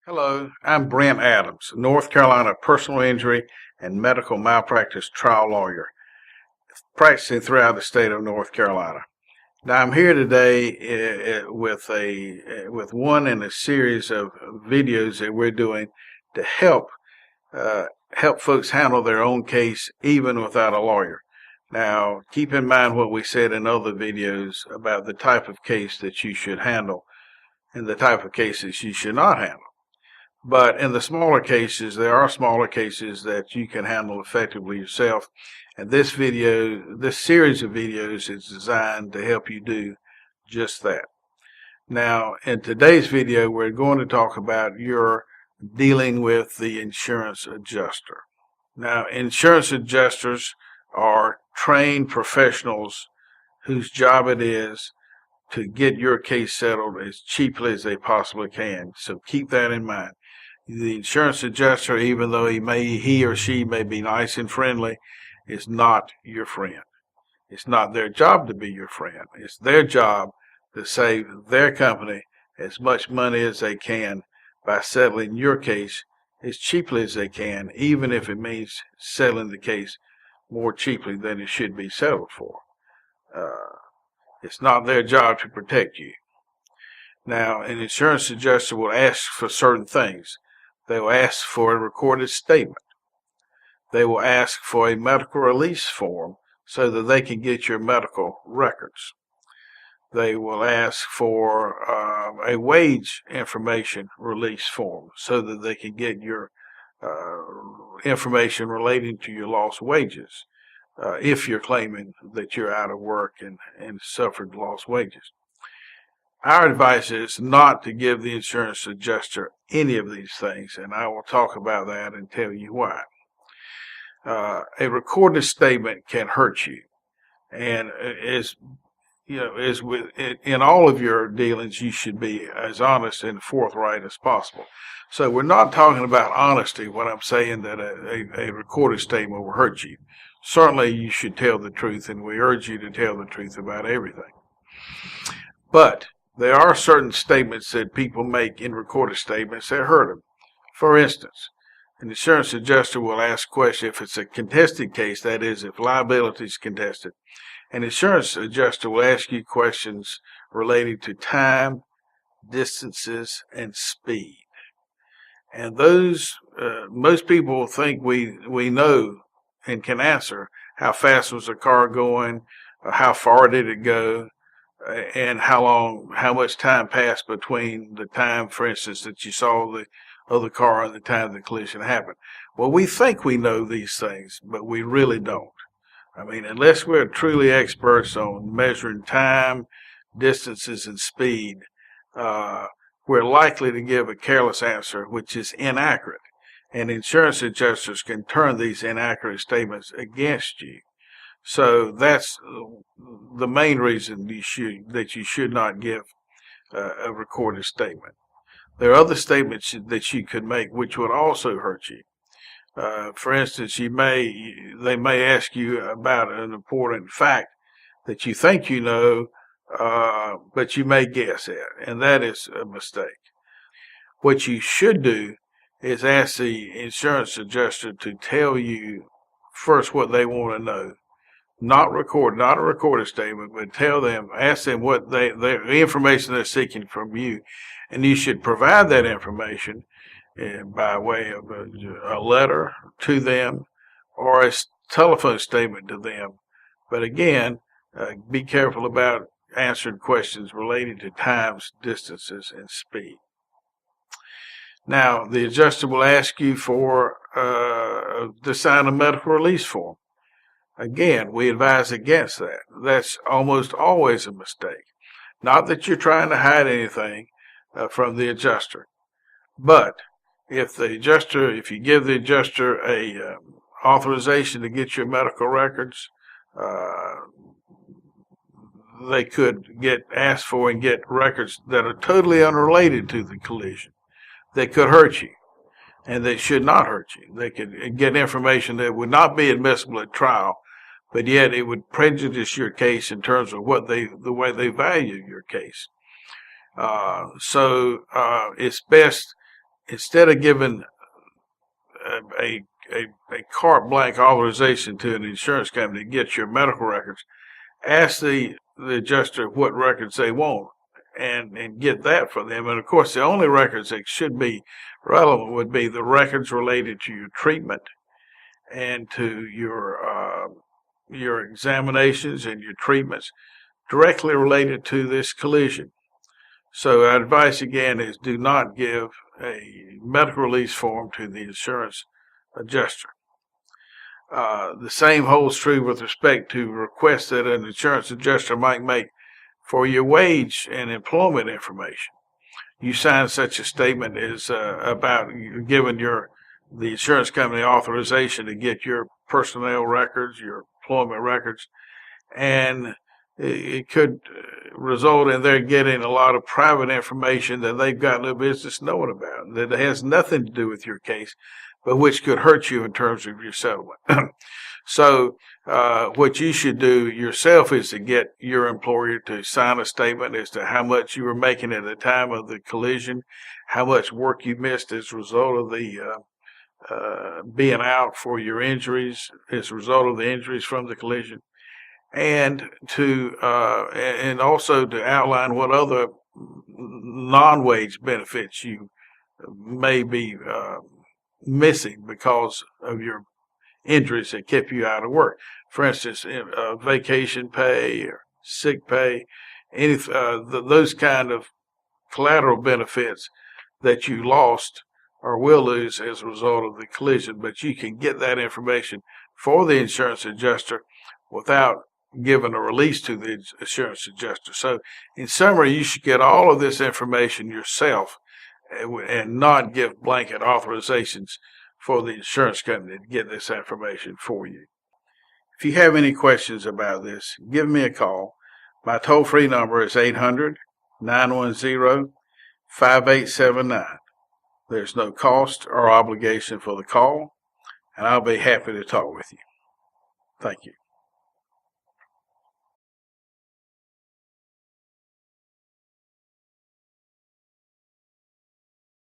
Hello, I'm Brent Adams, North Carolina personal injury and medical malpractice trial lawyer, practicing throughout the state of North Carolina. Now, I'm here today with one in a series of videos that we're doing to help folks handle their own case even without a lawyer. Now, keep in mind what we said in other videos about the type of case that you should handle and the type of cases you should not handle. But in the smaller cases, there are smaller cases that you can handle effectively yourself. And this series of videos is designed to help you do just that. Now, in today's video, we're going to talk about your dealing with the insurance adjuster. Now, insurance adjusters are trained professionals whose job it is to get your case settled as cheaply as they possibly can. So keep that in mind. The insurance adjuster, even though he or she may be nice and friendly, is not your friend. It's not their job to be your friend. It's their job to save their company as much money as they can by settling your case as cheaply as they can, even if it means settling the case more cheaply than it should be settled for. It's not their job to protect you. Now, an insurance adjuster will ask for certain things. They will ask for a recorded statement. They will ask for a medical release form so that they can get your medical records. They will ask for a wage information release form so that they can get your information relating to your lost wages if you're claiming that you're out of work and suffered lost wages. Our advice is not to give the insurance adjuster any of these things, and I will talk about that and tell you why. A recorded statement can hurt you, and in all of your dealings, you should be as honest and forthright as possible. So we're not talking about honesty when I'm saying that a recorded statement will hurt you. Certainly, you should tell the truth, and we urge you to tell the truth about everything. But there are certain statements that people make in recorded statements that hurt them. For instance, an insurance adjuster will ask questions if it's a contested case, that is, if liability is contested. An insurance adjuster will ask you questions relating to time, distances, and speed. And those, most people think we know and can answer how fast was the car going, how far did it go, and how much time passed between the time, for instance, that you saw the other car and the time the collision happened. Well, we think we know these things, but we really don't. I mean, unless we're truly experts on measuring time, distances, and speed, we're likely to give a careless answer, which is inaccurate. And insurance adjusters can turn these inaccurate statements against you. So that's the main reason that you should not give a recorded statement. There are other statements that you could make which would also hurt you. For instance, they may ask you about an important fact that you think you know, but you may guess at, and that is a mistake. What you should do is ask the insurance adjuster to tell you first what they want to know. Not a recorded statement, but ask them what the information they're seeking from you, and you should provide that information by way of a letter to them or a telephone statement to them. But again, be careful about answering questions relating to times, distances, and speed. Now, the adjuster will ask you to sign a medical release form. Again, we advise against that. That's almost always a mistake. Not that you're trying to hide anything from the adjuster, but if you give the adjuster a authorization to get your medical records, they could asked for and get records that are totally unrelated to the collision. They could hurt you, and they should not hurt you. They could get information that would not be admissible at trial, but yet it would prejudice your case in terms of the way they value your case. So it's best instead of giving a carte blanche authorization to an insurance company to get your medical records, ask the adjuster what records they want and get that for them. And of course, the only records that should be relevant would be the records related to your treatment and to your examinations and your treatments directly related to this collision. So our advice again is do not give a medical release form to the insurance adjuster. The same holds true with respect to requests that an insurance adjuster might make for your wage and employment information. You sign such a statement as about giving the insurance company authorization to get your personnel records, your employment records, and it could result in their getting a lot of private information that they've got no business knowing about, that has nothing to do with your case, but which could hurt you in terms of your settlement. So what you should do yourself is to get your employer to sign a statement as to how much you were making at the time of the collision, how much work you missed as a result of the being out for your injuries, as a result of the injuries from the collision, and also to outline what other non-wage benefits you may be missing because of your injuries that kept you out of work. For instance, vacation pay or sick pay, those kind of collateral benefits that you lost or will lose as a result of the collision. But you can get that information for the insurance adjuster without giving a release to the insurance adjuster. So in summary, you should get all of this information yourself and not give blanket authorizations for the insurance company to get this information for you. If you have any questions about this, give me a call. My toll-free number is 800-910-5879. There's no cost or obligation for the call, and I'll be happy to talk with you. Thank you.